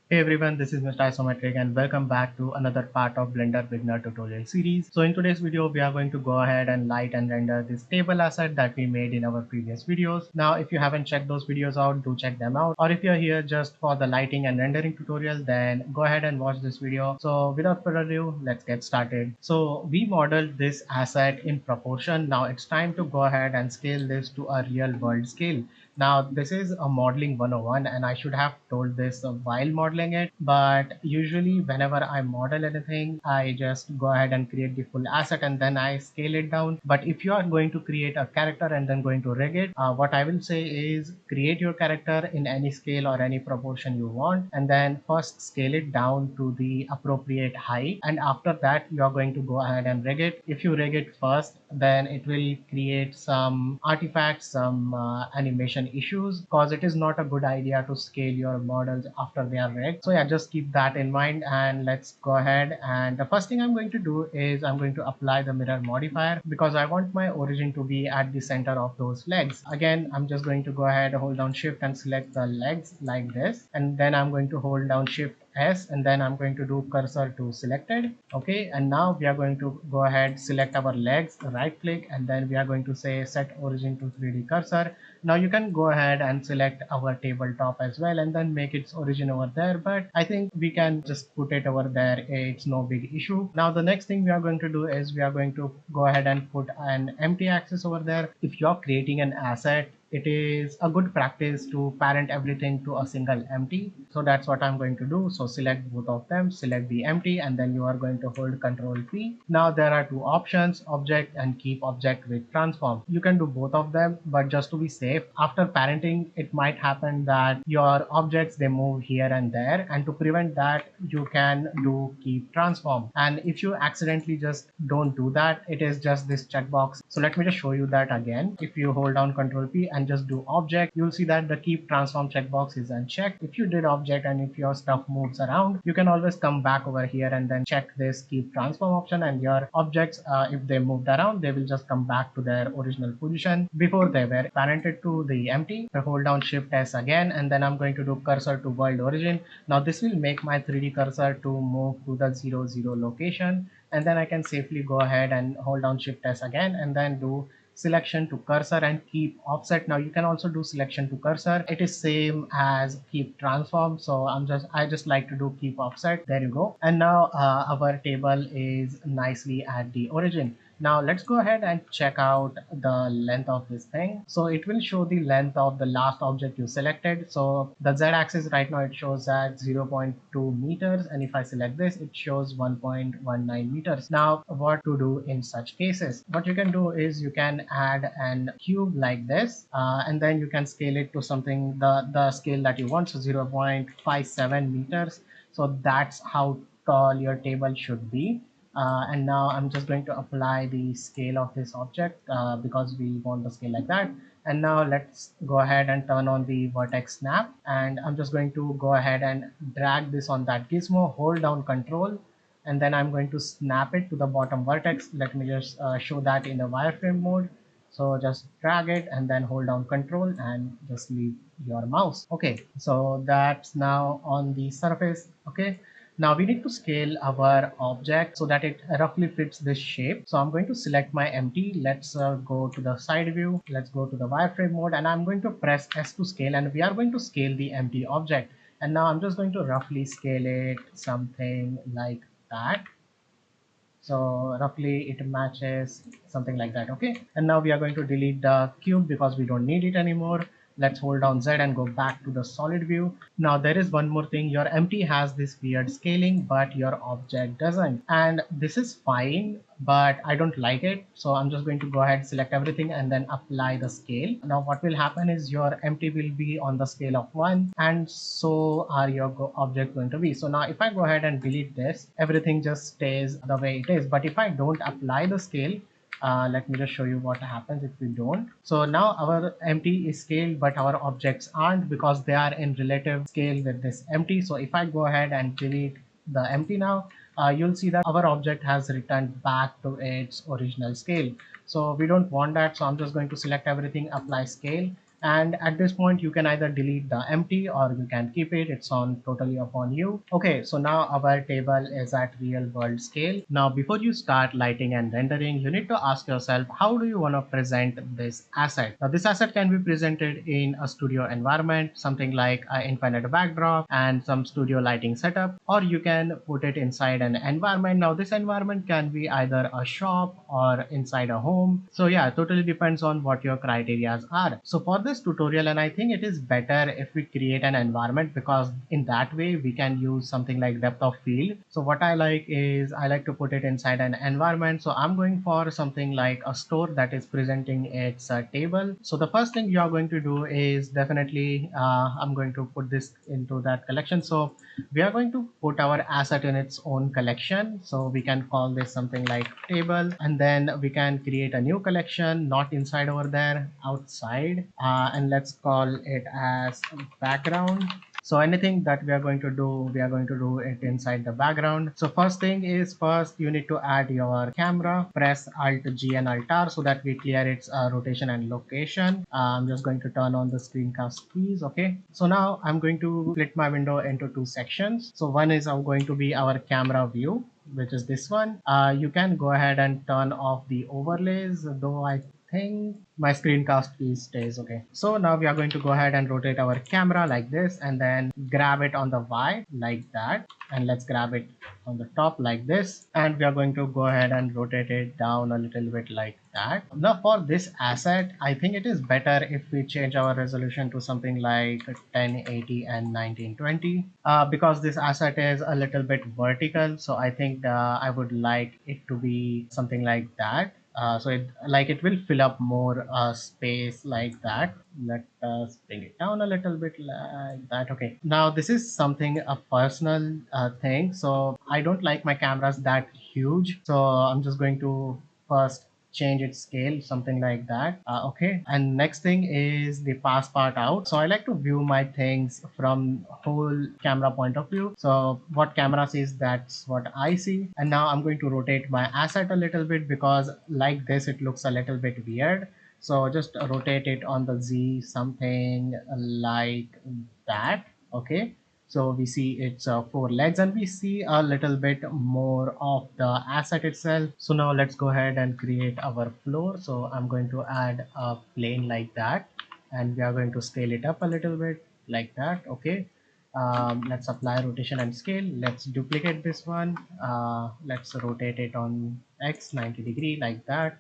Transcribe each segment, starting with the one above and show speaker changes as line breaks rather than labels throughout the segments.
Hey everyone, this is Mr. Isometric and welcome back to another part of Blender Beginner tutorial series. So in today's video, we are going to go ahead and light and render this table asset that we made in our previous videos. Now, if you haven't checked those videos out, do check them out. Or if you're here just for the lighting and rendering tutorial, then go ahead and watch this video. So without further ado, let's get started. So we modeled this asset in proportion. Now it's time to go ahead and scale this to a real world scale. Now, this is a modeling 101, and I should have told this while modeling it. But usually, whenever I model anything, I just go ahead and create the full asset and then I scale it down. But if you are going to create a character and then going to rig it, what I will say is create your character in any scale or any proportion you want, and then first scale it down to the appropriate height. And after that, you are going to go ahead and rig it. If you rig it first, then it will create some artifacts, some animation issues, because it is not a good idea to scale your models after they are rigged. So yeah, just keep that in mind and let's go ahead. And the first thing I'm going to do is I'm going to apply the mirror modifier because I want my origin to be at the center of those legs. Again, I'm just going to go ahead, hold down shift and select the legs like this, and then I'm going to hold down shift S, and then I'm going to do cursor to selected. Okay, and now we are going to go ahead, select our legs, right click, and then we are going to say set origin to 3D cursor. Now you can go ahead and select our tabletop as well and then make its origin over there, but I think we can just put it over there. It's no big issue. Now the next thing we are going to do is we are going to go ahead and put an empty axis over there. If you're creating an asset, it is a good practice to parent everything to a single empty. So that's what I'm going to do. So select both of them, select the empty, and then you are going to hold Control P. Now there are two options, object and keep object with transform. You can do both of them, but just to be safe, after parenting, it might happen that your objects, they move here and there, and to prevent that, you can do keep transform. And if you accidentally just don't do that, it is just this checkbox. So let me just show you that again. If you hold down Control P and just do object, you'll see that the keep transform checkbox is unchecked. If you did object and if your stuff moves around, you can always come back over here and then check this keep transform option, and your objects, if they moved around, they will just come back to their original position before they were parented to the empty. I hold down shift S again, and then I'm going to do cursor to world origin. Now this will make my 3D cursor to move to the 0, 0 location, and then I can safely go ahead and hold down shift S again and then do selection to cursor and keep offset. Now you can also do selection to cursor. It is same as keep transform, so I just like to do keep offset. There you go. And now our table is nicely at the origin. Now let's go ahead and check out the length of this thing. So it will show the length of the last object you selected. So the z-axis right now, it shows at 0.2 meters, and if I select this, it shows 1.19 meters. Now what to do in such cases? What you can do is you can add an cube like this, and then you can scale it to something, the scale that you want, so 0.57 meters. So that's how tall your table should be. And now I'm just going to apply the scale of this object because we want the scale like that. And now let's go ahead and turn on the vertex snap, and I'm just going to go ahead and drag this on that gizmo, hold down control, and then I'm going to snap it to the bottom vertex. Let me just show that in the wireframe mode. So just drag it and then hold down control and just leave your mouse. Okay, so that's now on the surface. Okay, now we need to scale our object so that it roughly fits this shape. So I'm going to select my empty. Let's go to the side view. Let's go to the wireframe mode, and I'm going to press S to scale, and we are going to scale the empty object. And now I'm just going to roughly scale it something like that. So roughly it matches something like that. Okay, and now we are going to delete the cube because we don't need it anymore. Let's hold down Z and go back to the solid view. Now there is one more thing. Your empty has this weird scaling, but your object doesn't, and this is fine, but I don't like it. So I'm just going to go ahead, select everything, and then apply the scale. Now what will happen is your empty will be on the scale of 1, and so are your object going to be. So now if I go ahead and delete this, everything just stays the way it is. But if I don't apply the scale, let me just show you what happens if we don't. So now our empty is scaled, but our objects aren't because they are in relative scale with this empty. So if I go ahead and delete the empty now, you'll see that our object has returned back to its original scale. So we don't want that. So I'm just going to select everything, apply scale, and at this point you can either delete the empty or you can keep it. It's on totally upon you. Okay, so now our table is at real world scale. Now before you start lighting and rendering, you need to ask yourself, how do you want to present this asset? Now this asset can be presented in a studio environment, something like an infinite backdrop and some studio lighting setup, or you can put it inside an environment. Now this environment can be either a shop or inside a home. So yeah, totally depends on what your criterias are. So for this tutorial, and I think it is better if we create an environment, because in that way we can use something like depth of field. So what I like is I like to put it inside an environment. So I'm going for something like a store that is presenting its table. So the first thing you are going to do is definitely I'm going to put this into that collection. So we are going to put our asset in its own collection. So we can call this something like table, and then we can create a new collection, not inside over there, outside, and let's call it as background. So anything that we are going to do, we are going to do it inside the background. So first thing is, first you need to add your camera. Press Alt G and Alt R so that we clear its rotation and location. I'm just going to turn on the screencast keys. Okay, so now I'm going to split my window into two sections. So one is going to be our camera view, which is this one. You can go ahead and turn off the overlays, though I think my screencast key stays. Okay, so now we are going to go ahead and rotate our camera like this, and then grab it on the Y like that, and let's grab it on the top like this, and we are going to go ahead and rotate it down a little bit like that. Now for this asset, I think it is better if we change our resolution to something like 1080 and 1920, because this asset is a little bit vertical. So I think I would like it to be something like that. So it will fill up more space like that. Let us bring it down a little bit like that. Okay, now this is something a personal thing. So I don't like my cameras that huge, so I'm just going to first change its scale, something like that. Okay, and next thing is the pass part out. So I like to view my things from whole camera point of view. So what camera sees, that's what I see. And now I'm going to rotate my asset a little bit, because like this it looks a little bit weird. So just rotate it on the Z, something like that. Okay, so we see its four legs, and we see a little bit more of the asset itself. So now let's go ahead and create our floor. So I'm going to add a plane like that, and we are going to scale it up a little bit like that. Okay, let's apply rotation and scale. Let's duplicate this one. Let's rotate it on X 90 degree like that.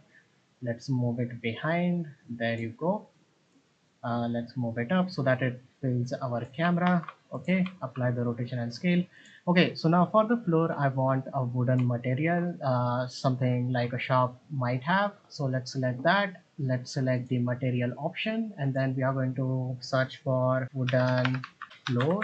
Let's move it behind. There you go. Let's move it up so that it fills our camera. Okay, apply the rotation and scale. Okay, so now for the floor I want a wooden material, something like a shop might have. So let's select that. Let's select the material option, and then we are going to search for wooden floor.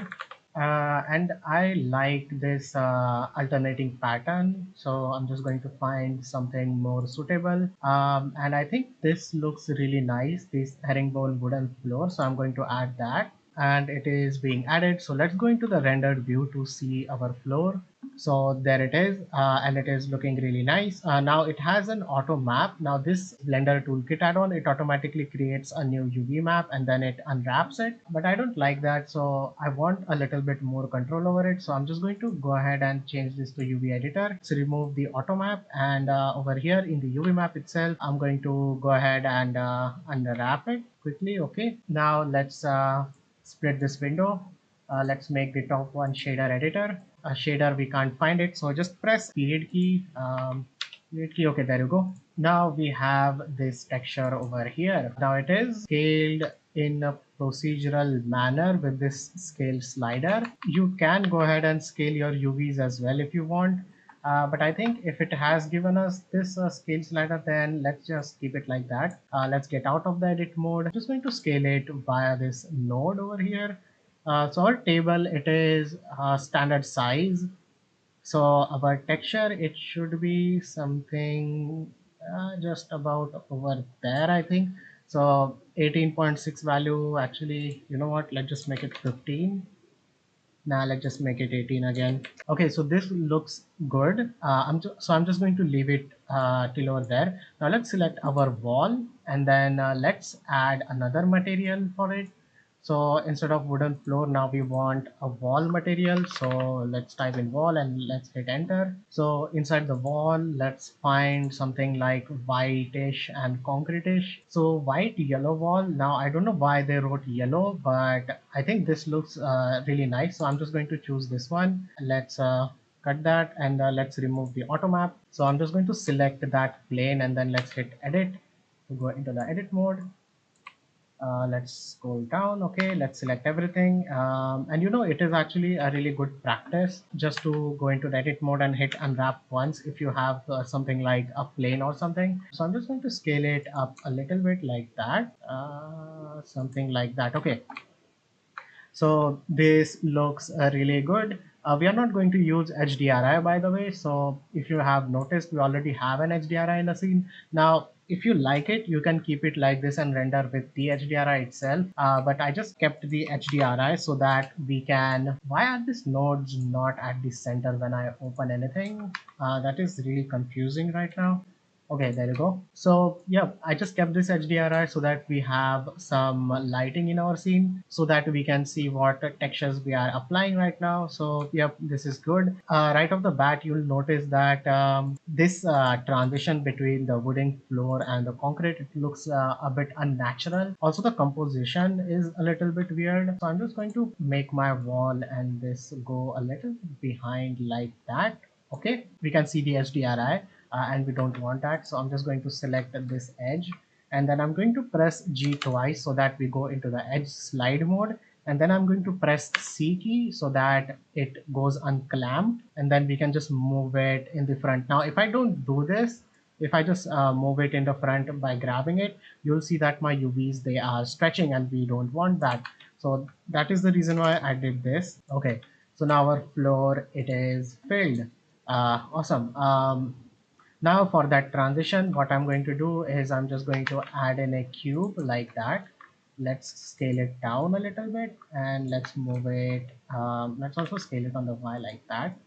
And I like this alternating pattern, so I'm just going to find something more suitable. And I think this looks really nice, this herringbone wooden floor, so I'm going to add that, and it is being added. So let's go into the rendered view to see our floor. So there it is, and it is looking really nice. Now it has an auto map. Now this Blender toolkit add-on, it automatically creates a new UV map and then it unwraps it, but I don't like that, so I want a little bit more control over it. So I'm just going to go ahead and change this to UV editor. So remove the auto map, and over here in the UV map itself, I'm going to go ahead and unwrap it quickly. Okay, now let's split this window. Let's make the top one shader editor. A shader, we can't find it, so just press period key. Period key. Okay, there you go. Now we have this texture over here. Now it is scaled in a procedural manner with this scale slider. You can go ahead and scale your UVs as well if you want. But I think if it has given us this scale slider, then let's just keep it like that. Let's get out of the edit mode. I'm just going to scale it via this node over here. So our table, it is standard size. So our texture, it should be something just about over there, I think. So 18.6 value, actually, you know what, let's just make it 15. Now let's just make it 18 again. Okay, so this looks good. So I'm just going to leave it till over there. Now let's select our wall. and then let's add another material for it. So instead of wooden floor, now we want a wall material. So let's type in wall and let's hit enter. So inside the wall, let's find something like whitish and concreteish. So white yellow wall. Now I don't know why they wrote yellow, but I think this looks really nice. So I'm just going to choose this one. Let's cut that, and let's remove the auto map. So I'm just going to select that plane, and then let's hit edit to go into the edit mode. Let's scroll down. Okay, let's select everything, and it is actually a really good practice just to go into the edit mode and hit unwrap once if you have something like a plane or something. So I'm just going to scale it up a little bit like that, something like that. Okay, so this looks really good. We are not going to use HDRI, by the way. So if you have noticed, we already have an HDRI in the scene. Now, if you like it, you can keep it like this and render with the HDRI itself. But I just kept the HDRI so that we can. Why are these nodes not at the center when I open anything? That is really confusing right now. Okay, there you go. So yeah, I just kept this HDRI so that we have some lighting in our scene so that we can see what textures we are applying right now. So yep, this is good. Right off the bat, you'll notice that this transition between the wooden floor and the concrete, it looks a bit unnatural. Also, the composition is a little bit weird. So I'm just going to make my wall and this go a little behind like that. Okay, we can see the HDRI, and we don't want that. So I'm just going to select this edge, and then I'm going to press G twice so that we go into the edge slide mode. And then I'm going to press C key so that it goes unclamped, and then we can just move it in the front. Now, if I don't do this, if I just move it in the front by grabbing it, you'll see that my UVs, they are stretching, and we don't want that. So that is the reason why I did this. Okay, so now our floor, it is filled. Awesome. Now for that transition, what I'm going to do is I'm just going to add in a cube like that. Let's scale it down a little bit, and let's move it. Let's also scale it on the Y like that.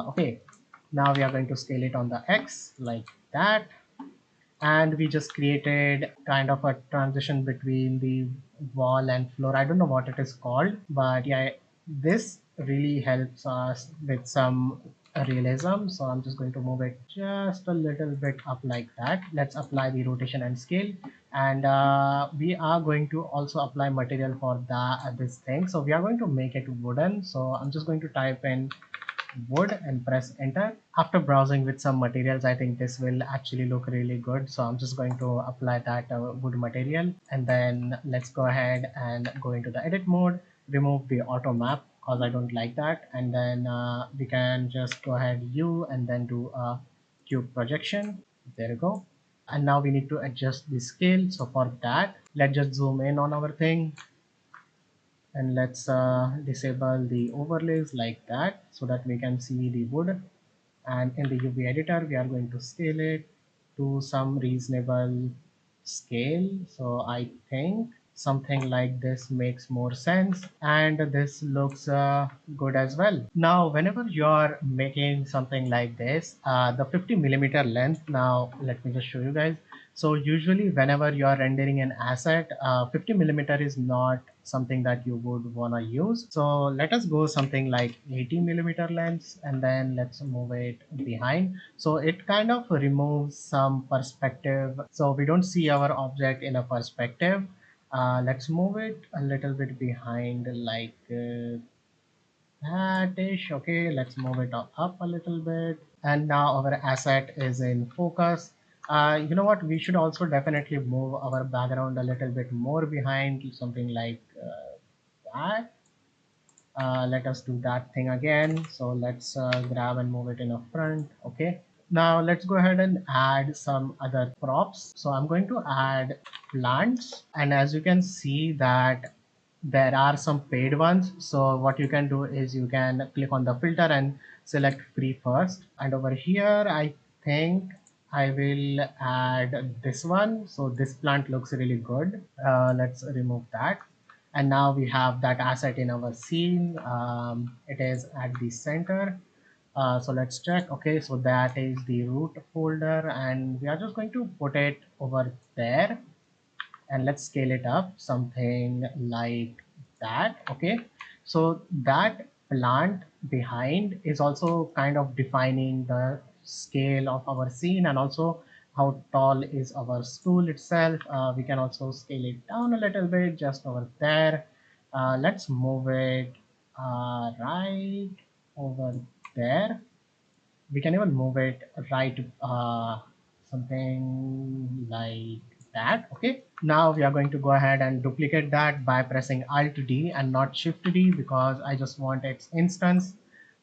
Okay, now we are going to scale it on the X like that. And we just created kind of a transition between the wall and floor. I don't know what it is called, but yeah, this really helps us with some realism. So I'm just going to move it just a little bit up like that. Let's apply the rotation and scale, and we are going to also apply material for this thing. So we are going to make it wooden. So I'm just going to type in wood and press enter. After browsing with some materials, I think this will actually look really good. So I'm just going to apply that wood material, and then let's go ahead and go into the edit mode, remove the auto map because I don't like that, and then we can just go ahead U and then do a cube projection. There you go. And now we need to adjust the scale. So for that, let's just zoom in on our thing, and let's disable the overlays like that so that we can see the wood. And in the UV editor, we are going to scale it to some reasonable scale. So I think something like this makes more sense, and this looks good as well. Now whenever you're making something like this, the 50mm length, now let me just show you guys. So usually whenever you are rendering an asset, 50mm is not something that you would want to use. So let us go something like 80mm length, and then let's move it behind. So it kind of removes some perspective. So we don't see our object in a perspective. Let's move it a little bit behind like that-ish. Okay, let's move it up a little bit. And now our asset is in focus. You know what? We should also definitely move our background a little bit more behind, something like that. Let us do that thing again. So let's grab and move it in a front. Okay. Now let's go ahead and add some other props. So I'm going to add plants, and as you can see that there are some paid ones. So what you can do is you can click on the filter and select free first. And over here, I think I will add this one. So this plant looks really good. Let's remove that. And now we have that asset in our scene. It is at the center. So let's check. Okay, so that is the root folder, and we are just going to put it over there, and let's scale it up something like that. Okay, so that plant behind is also kind of defining the scale of our scene, and also how tall is our stool itself. We can also scale it down a little bit just over there. Let's move it right over there. We can even move it right, something like that. Okay, now we are going to go ahead and duplicate that by pressing Alt D and not Shift D, because I just want its instance.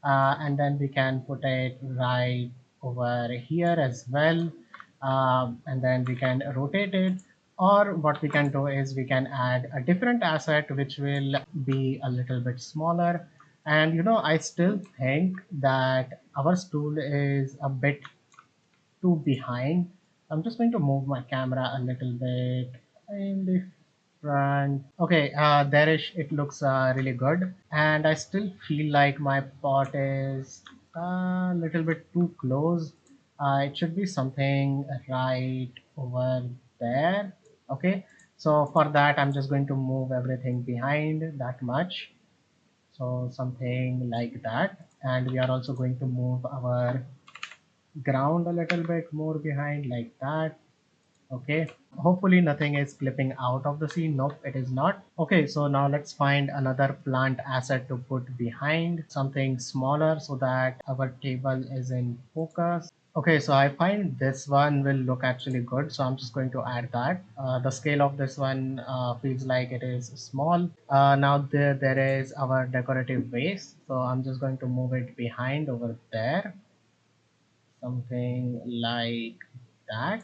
And then we can put it right over here as well. And then we can rotate it, or what we can do is we can add a different asset which will be a little bit smaller. And I still think that our stool is a bit too behind. I'm just going to move my camera a little bit in the front. Okay, there is, it looks really good. And I still feel like my pot is a little bit too close. It should be something right over there. Okay, so for that I'm just going to move everything behind that much, so something like that. And we are also going to move our ground a little bit more behind like that. Okay, hopefully nothing is clipping out of the scene. Nope, it is not. Okay, so now let's find another plant asset to put behind, something smaller so that our table is in focus. Okay, so I find this one will look actually good, so I'm just going to add that. The scale of this one feels like it is small. Now there is our decorative vase, so I'm just going to move it behind over there, something like that.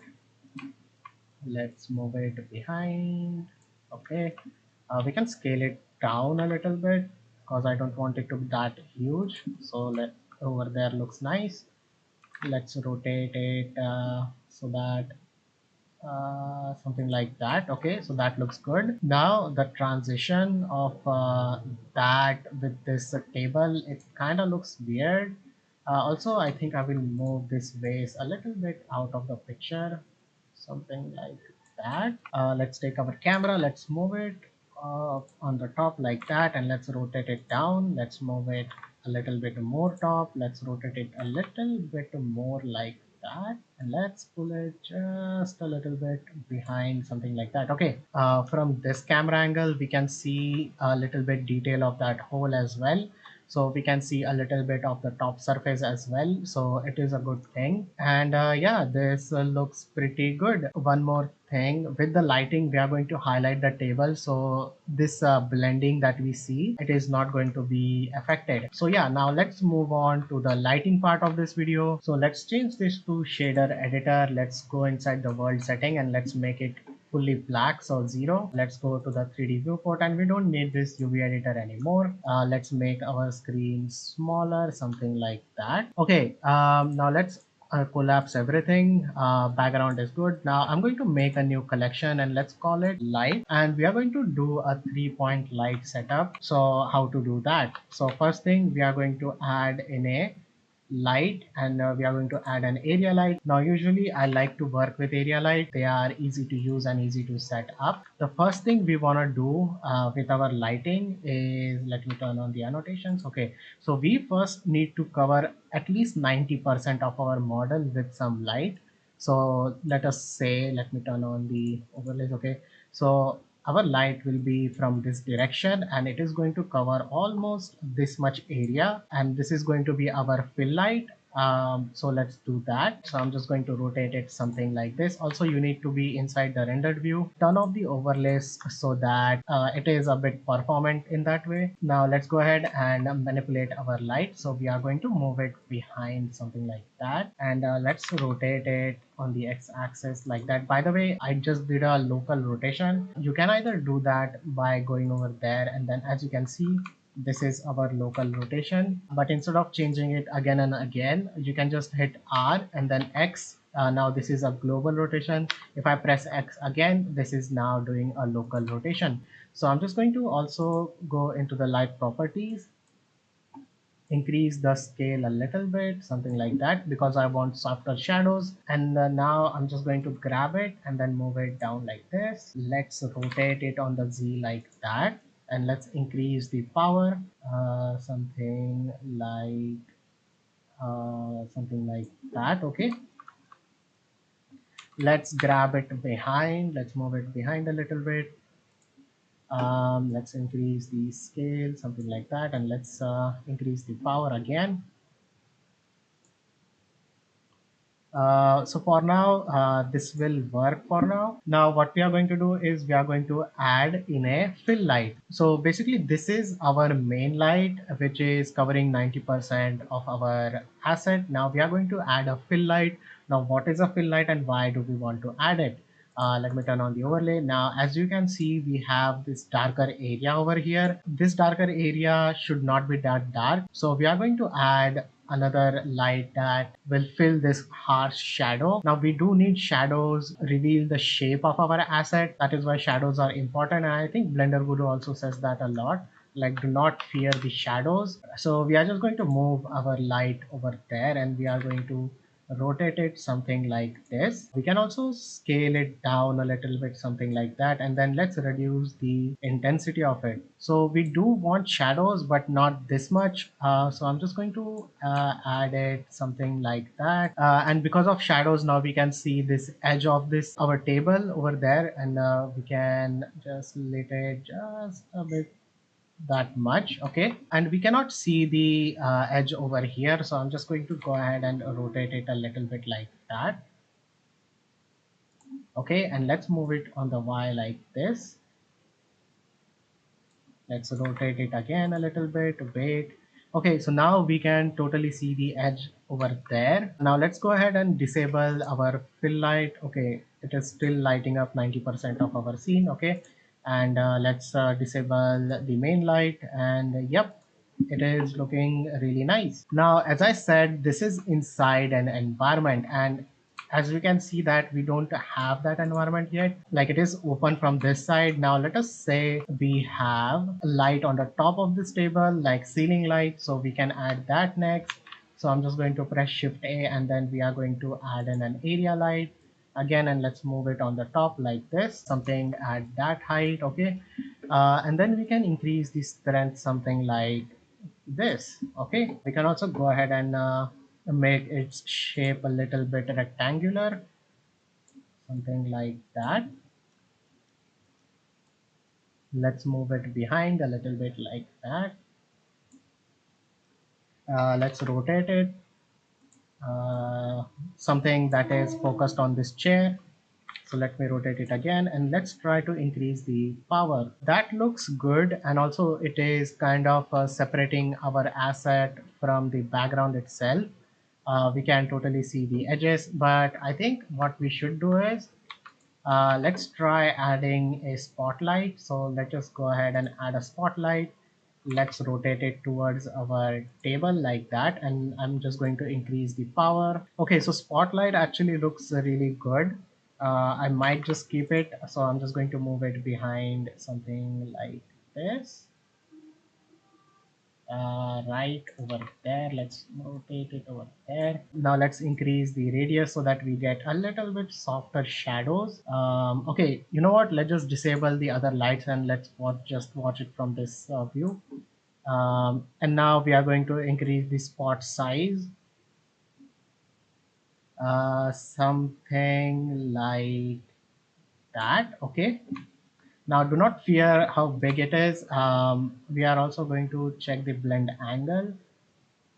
Let's move it behind. Okay, we can scale it down a little bit because I don't want it to be that huge. So let over there looks nice. Let's rotate it so that something like that. Okay, so that looks good. Now the transition of that with this table, it kind of looks weird. Also, I think I will move this vase a little bit out of the picture, something like that. Let's take our camera, let's move it on the top like that, and let's rotate it down. Let's move it a little bit more top. Let's rotate it a little bit more like that, and let's pull it just a little bit behind, something like that. Okay, from this camera angle we can see a little bit detail of that hole as well, so we can see a little bit of the top surface as well, so it is a good thing. And yeah, this looks pretty good. One more thing, with the lighting we are going to highlight the table, so this blending that we see, it is not going to be affected. So yeah, now let's move on to the lighting part of this video. So let's change this to shader editor. Let's go inside the world setting and let's make it fully black, so 0. Let's go to the 3D viewport, and we don't need this UV editor anymore. Let's make our screen smaller, something like that. Okay, now let's collapse everything. Background is good. Now I'm going to make a new collection and let's call it light, and we are going to do a 3-point light setup. So how to do that? So first thing, we are going to add in a light, and we are going to add an area light. Now usually I like to work with area light. They are easy to use and easy to set up. The first thing we want to do with our lighting is, let me turn on the annotations. Okay, so we first need to cover at least 90% of our model with some light. So let us say, let me turn on the overlays. Okay, so our light will be from this direction, and it is going to cover almost this much area, and this is going to be our fill light. So let's do that. So I'm just going to rotate it something like this. Also, you need to be inside the rendered view. Turn off the overlays so that it is a bit performant in that way. Now let's go ahead and manipulate our light. So we are going to move it behind, something like that, and let's rotate it on the x-axis like that. By the way, I just did a local rotation. You can either do that by going over there, and then as you can see, this is our local rotation. But instead of changing it again and again, you can just hit R and then X. Now this is a global rotation. If I press X again, this is now doing a local rotation. So I'm just going to also go into the light properties, increase the scale a little bit, something like that, because I want softer shadows. And now I'm just going to grab it and then move it down like this. Let's rotate it on the Z like that, and let's increase the power, something like that. Okay, let's grab it behind, let's move it behind a little bit. Let's increase the scale, something like that, and let's increase the power again. So for now, this will work for now. Now what we are going to do is we are going to add in a fill light. So basically this is our main light, which is covering 90% of our asset. Now we are going to add a fill light. Now what is a fill light and why do we want to add it? Let me turn on the overlay. Now as you can see, we have this darker area over here. This darker area should not be that dark, so we are going to add another light that will fill this harsh shadow. Now we do need shadows, reveal the shape of our asset. That is why shadows are important, and I think Blender Guru also says that a lot, like do not fear the shadows. So we are just going to move our light over there, and we are going to rotate it something like this. We can also scale it down a little bit, something like that, and then let's reduce the intensity of it. So we do want shadows but not this much, so I'm just going to add it something like that, and because of shadows now we can see this edge of this our table over there, and we can just let it just a bit, that much. Okay, and we cannot see the edge over here, so I'm just going to go ahead and rotate it a little bit like that. Okay, and let's move it on the Y like this. Let's rotate it again a little bit. Wait. Okay, so now we can totally see the edge over there. Now let's go ahead and disable our fill light. Okay, it is still lighting up 90% of our scene. Okay, and let's disable the main light, and yep, it is looking really nice. Now as I said, this is inside an environment, and as we can see that we don't have that environment yet, like it is open from this side. Now let us say we have a light on the top of this table, like ceiling light, so we can add that next. So I'm just going to press Shift A, and then we are going to add in an area light again, and let's move it on the top like this, something at that height. Okay, and then we can increase the strength something like this. Okay, we can also go ahead and make its shape a little bit rectangular, something like that. Let's move it behind a little bit like that. Let's rotate it, something that is focused on this chair. So let me rotate it again, and let's try to increase the power. That looks good, and also it is kind of separating our asset from the background itself. We can totally see the edges, but I think what we should do is let's try adding a spotlight. So let's just go ahead and add a spotlight. Let's rotate it towards our table like that, and I'm just going to increase the power. Okay, so spotlight actually looks really good. I might just keep it, so I'm just going to move it behind something like this, right over there. Let's rotate it over there. Now let's increase the radius so that we get a little bit softer shadows. Okay, you know what, let's just disable the other lights, and let's just watch it from this view. And now we are going to increase the spot size, something like that. Okay, now do not fear how big it is. We are also going to check the blend angle.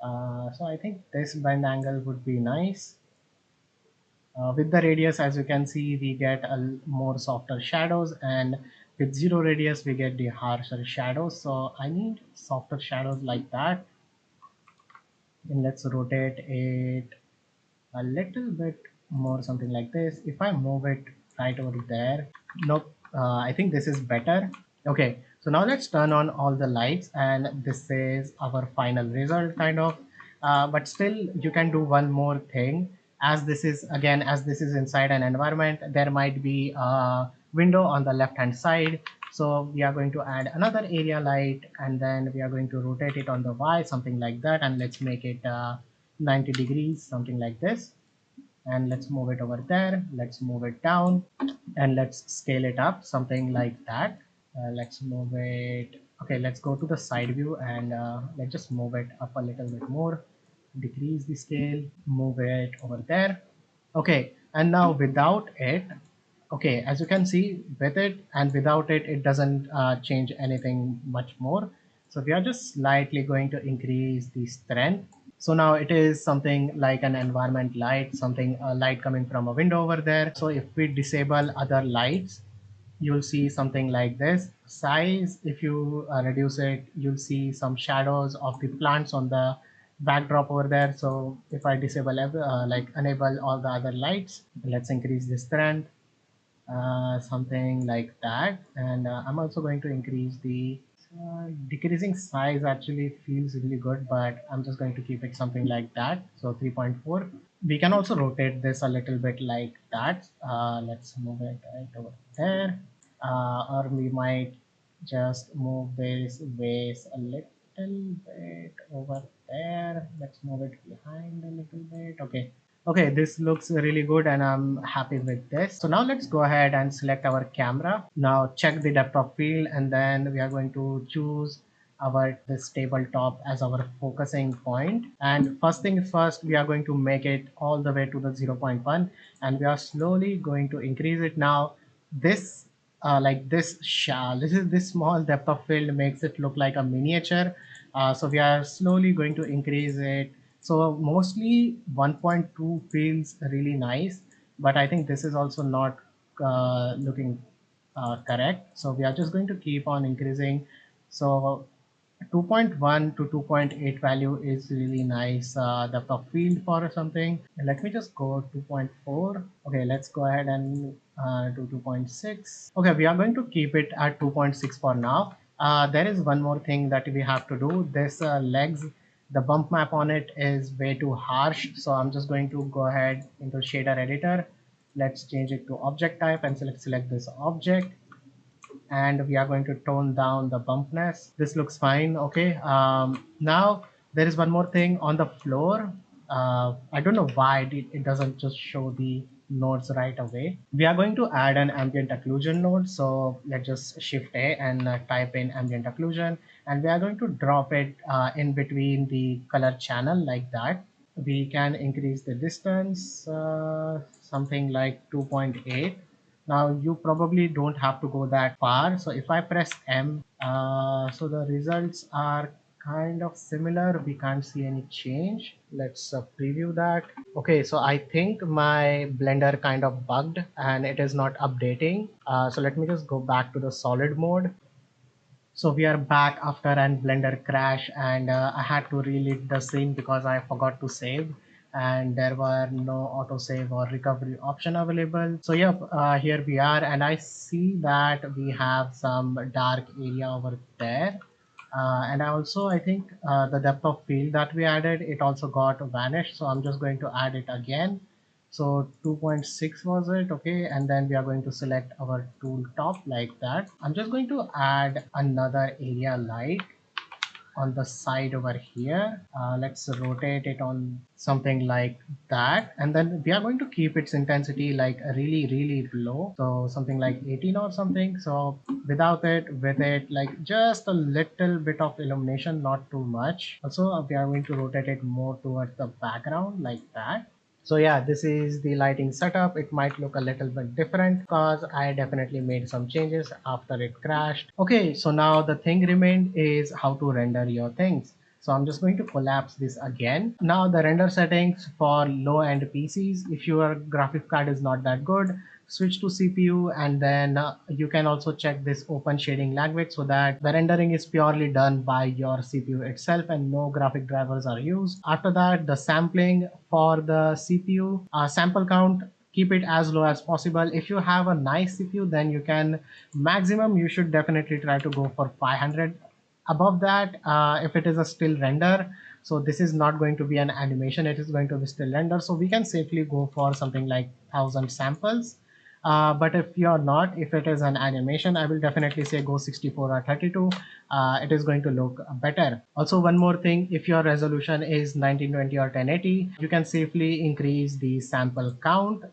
So I think this blend angle would be nice. With the radius, as you can see, we get a more softer shadows, and with zero radius we get the harsher shadows. So I need softer shadows like that, and let's rotate it a little bit more, something like this. If I move it right over there, nope, I think this is better. Okay, so now let's turn on all the lights, and this is our final result kind of. But still you can do one more thing. As this is, again, as this is inside an environment, there might be window on the left hand side. So we are going to add another area light, and then we are going to rotate it on the Y, something like that, and let's make it 90 degrees, something like this. And let's move it over there, let's move it down, and let's scale it up, something like that. Let's move it, okay, let's go to the side view, and let's just move it up a little bit more, decrease the scale, move it over there. Okay, and now without it, okay, as you can see, with it and without it, it doesn't change anything much more. So we are just slightly going to increase the strength. So now it is something like an environment light, something light coming from a window over there. So if we disable other lights, you'll see something like this. Size, if you reduce it, you'll see some shadows of the plants on the backdrop over there. So if I disable like enable all the other lights, let's increase the strength, something like that. And I'm also going to increase the decreasing size, actually feels really good, but I'm just going to keep it something like that, so 3.4. We can also rotate this a little bit like that. Let's move it right over there, or we might just move this base a little bit over there. Let's move it behind a little bit. Okay, okay, this looks really good and I'm happy with this. So now let's go ahead and select our camera. Now check the depth of field, and then we are going to choose our this tabletop as our focusing point. And first things first, we are going to make it all the way to the 0.1, and we are slowly going to increase it. Now this like this small depth of field makes it look like a miniature. So we are slowly going to increase it. So mostly 1.2 feels really nice, but I think this is also not looking correct. So we are just going to keep on increasing. So 2.1 to 2.8 value is really nice depth of field for something. Let me just go 2.4. Okay, let's go ahead and do 2.6. Okay, we are going to keep it at 2.6 for now. There is one more thing that we have to do. This legs, the bump map on it is way too harsh, so I'm just going to go ahead into shader editor. Let's change it to object type and select this object, and we are going to tone down the bumpness. This looks fine. Okay, now there is one more thing on the floor. I don't know why it doesn't just show the nodes right away. We are going to add an ambient occlusion node, so let's just shift A and type in ambient occlusion, and we are going to drop it in between the color channel like that. We can increase the distance, something like 2.8. Now you probably don't have to go that far. So if I press M, so the results are kind of similar. We can't see any change. Let's preview that. Okay, so I think my Blender kind of bugged and it is not updating. So let me just go back to the solid mode. So we are back after an Blender crash, and I had to relive the scene because I forgot to save, and there were no autosave or recovery option available. So yeah, here we are, and I see that we have some dark area over there. And I think the depth of field that we added, it also got vanished. So I'm just going to add it again. So 2.6 was it, okay, and then we are going to select our tool top like that. I'm just going to add another area light on the side over here. Let's rotate it on something like that, and then we are going to keep its intensity like really low, so something like 18 or something. So without it, with it, like just a little bit of illumination, not too much. Also we are going to rotate it more towards the background like that. So yeah, this is the lighting setup. It might look a little bit different because I definitely made some changes after it crashed. Okay, so now the thing remained is how to render your things. So I'm just going to collapse this again. Now the render settings for low end PCs, if your graphic card is not that good, switch to CPU, and then you can also check this open shading language so that the rendering is purely done by your CPU itself and no graphic drivers are used. After that, the sampling for the CPU sample count, keep it as low as possible. If you have a nice CPU, then you can maximum, you should definitely try to go for 500. Above that, if it is a still render, so this is not going to be an animation, it is going to be still render, so we can safely go for something like 1000 samples. But if you're not, if it is an animation, I will definitely say go 64 or 32. It is going to look better. Also, one more thing, if your resolution is 1920 or 1080, you can safely increase the sample count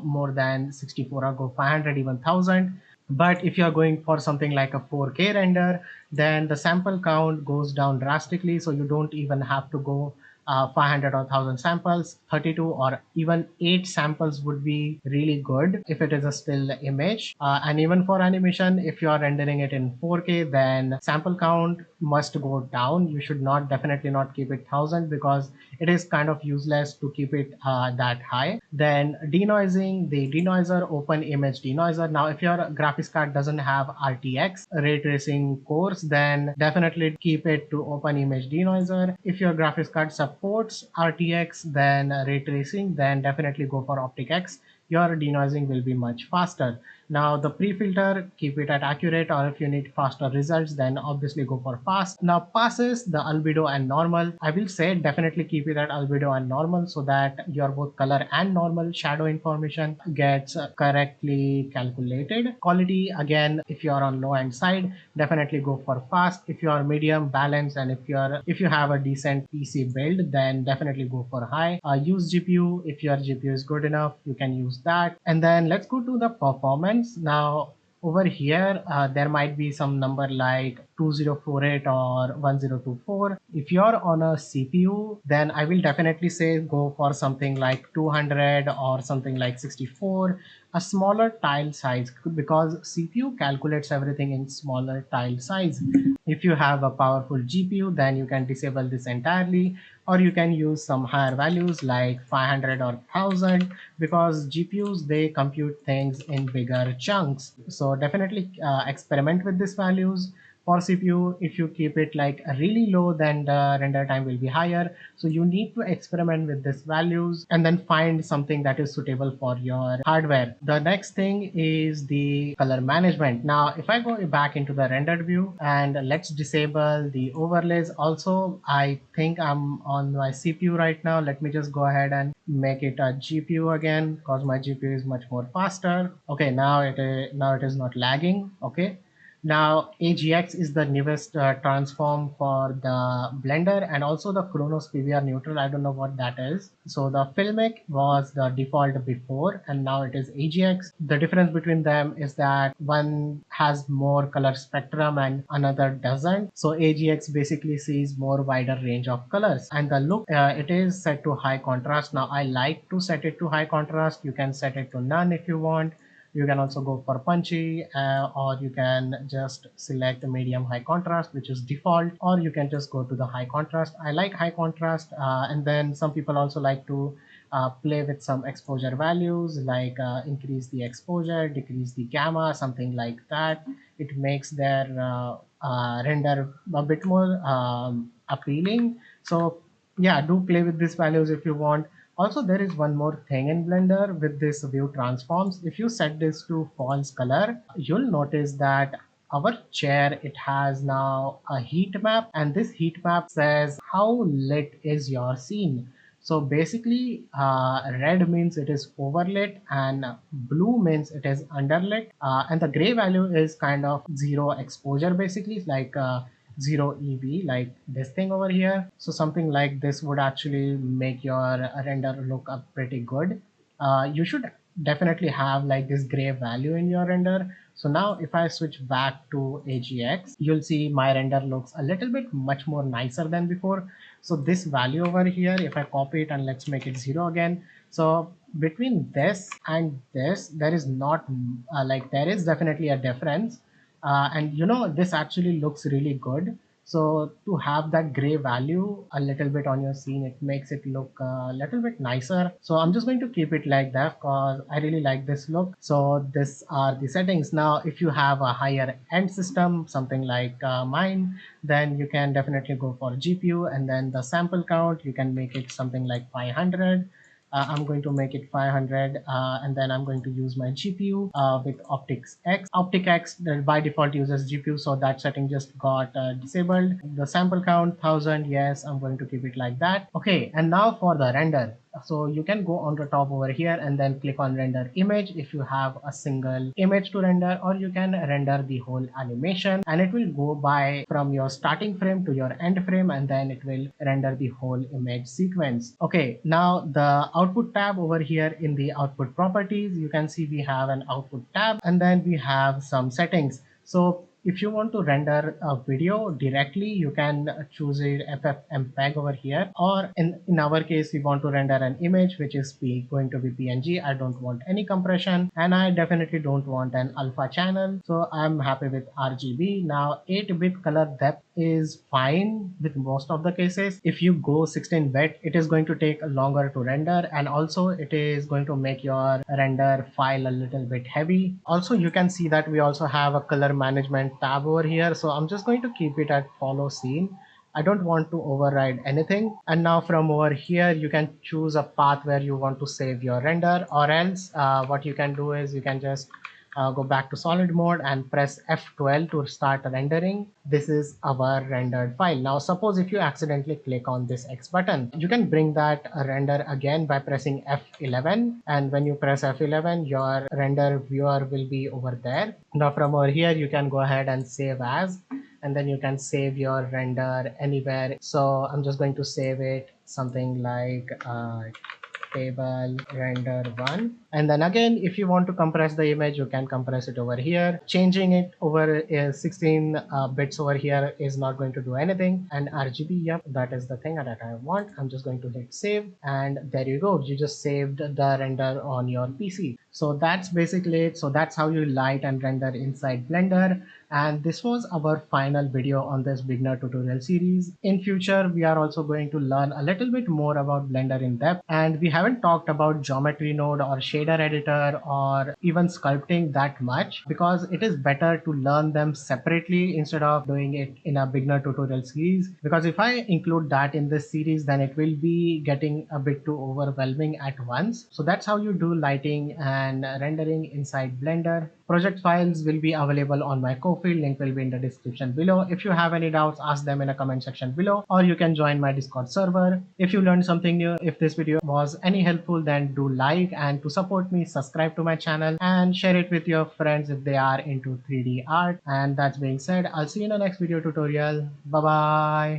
more than 64 or go 500, even 1000. But if you're going for something like a 4K render, then the sample count goes down drastically. So you don't even have to go 500 or 1000 samples. 32 or even 8 samples would be really good if it is a still image. And even for animation, if you are rendering it in 4K, then sample count must go down. You should not, definitely not keep it 1000, because it is kind of useless to keep it that high. Then denoising, the denoiser, open image denoiser. Now if your graphics card doesn't have RTX ray tracing cores, then definitely keep it to open image denoiser. If your graphics card supports RTX, then ray tracing, then definitely go for OpticX. Your denoising will be much faster. Now the pre-filter, keep it at accurate, or if you need faster results, then obviously go for fast. Now passes, the albedo and normal, I will say definitely keep it at albedo and normal, so that your both color and normal shadow information gets correctly calculated. Quality, again, if you are on low end side, definitely go for fast. If you are medium, balanced, and if you have a decent PC build, then definitely go for high. Use GPU, if your GPU is good enough, you can use that. And then let's go to the performance. Now over here, there might be some number like 2048 or 1024. If you're on a CPU, then I will definitely say go for something like 200 or something like 64, a smaller tile size, because CPU calculates everything in smaller tile size. If you have a powerful GPU, then you can disable this entirely, or you can use some higher values like 500 or 1000, because GPUs, they compute things in bigger chunks. So definitely experiment with these values. For CPU, if you keep it like really low, then the render time will be higher. So you need to experiment with these values and then find something that is suitable for your hardware. The next thing is the color management. Now if I go back into the rendered view and let's disable the overlays. Also, I think I'm on my CPU right now. Let me just go ahead and make it a GPU again, because my GPU is much more faster. Okay, now it is not lagging. Okay, now AGX is the newest transform for the Blender, and also the Chronos PBR neutral. I don't know what that is. So the Filmic was the default before, and now it is AGX. The difference between them is that one has more color spectrum and another doesn't. So AGX basically sees more wider range of colors, and the look, it is set to high contrast. Now I like to set it to high contrast. You can set it to none if you want. You can also go for punchy, or you can just select the medium high contrast, which is default, or you can just go to the high contrast. I like high contrast, and then some people also like to play with some exposure values, like increase the exposure, decrease the gamma, something like that. It makes their render a bit more appealing. So yeah, do play with these values if you want. Also, there is one more thing in Blender with this view transforms. If you set this to false color, you'll notice that our chair, it has now a heat map, and this heat map says how lit is your scene. So basically, red means it is overlit, and blue means it is underlit, and the gray value is kind of zero exposure, basically. It's like 0 EV, like this thing over here. So something like this would actually make your render look up pretty good. You should definitely have like this gray value in your render. So now if I switch back to AGX, you'll see my render looks a little bit much more nicer than before. So this value over here, if I copy it and let's make it 0 again. So between this and this, there is not like, there is definitely a difference, and this actually looks really good. So to have that gray value a little bit on your scene, it makes it look a little bit nicer. So I'm just going to keep it like that because I really like this look. So these are the settings. Now if you have a higher end system, something like mine, then you can definitely go for GPU, and then the sample count, you can make it something like 500. I'm going to make it 500, and then I'm going to use my GPU with OpticX. OpticX by default uses GPU, so that setting just got disabled. The sample count 1000, yes, I'm going to keep it like that. Okay, and now for the render. So you can go on the top over here and then click on render image if you have a single image to render, or you can render the whole animation and it will go by from your starting frame to your end frame, and then it will render the whole image sequence. Okay, now the output tab over here in the output properties, you can see we have an output tab and then we have some settings. So if you want to render a video directly, you can choose it FFmpeg over here, or in our case, we want to render an image which is going to be PNG. I don't want any compression and I definitely don't want an alpha channel. So I'm happy with RGB. Now 8-bit color depth is fine with most of the cases. If you go 16-bit, it is going to take longer to render, and also it is going to make your render file a little bit heavy. Also, you can see that we also have a color management tab over here, so I'm just going to keep it at follow scene. I don't want to override anything. And now from over here, you can choose a path where you want to save your render, or else what you can do is you can just go back to solid mode and press F12 to start rendering. This is our rendered file. Now suppose if you accidentally click on this X button, you can bring that render again by pressing F11, and when you press F11, your render viewer will be over there. Now from over here, you can go ahead and save as, and then you can save your render anywhere. So I'm just going to save it something like table render 1, and then again if you want to compress the image, you can compress it over here. Changing it over 16 bits over here is not going to do anything. And RGB, yep, that is the thing that I want. I'm just going to hit save, and there you go, you just saved the render on your PC. So that's basically it. So that's how you light and render inside Blender. And this was our final video on this beginner tutorial series. In future, we are also going to learn a little bit more about Blender in depth, and we haven't talked about geometry node or shader editor or even sculpting that much, because it is better to learn them separately instead of doing it in a beginner tutorial series. Because if I include that in this series, then it will be getting a bit too overwhelming at once. So that's how you do lighting and rendering inside Blender. Project files will be available on my Ko-fi, link will be in the description below. If you have any doubts, ask them in a comment section below, or you can join my Discord server. If you learned something new, if this video was any helpful, then do like, and to support me, subscribe to my channel and share it with your friends if they are into 3D art. And that being said, I'll see you in the next video tutorial. Bye bye.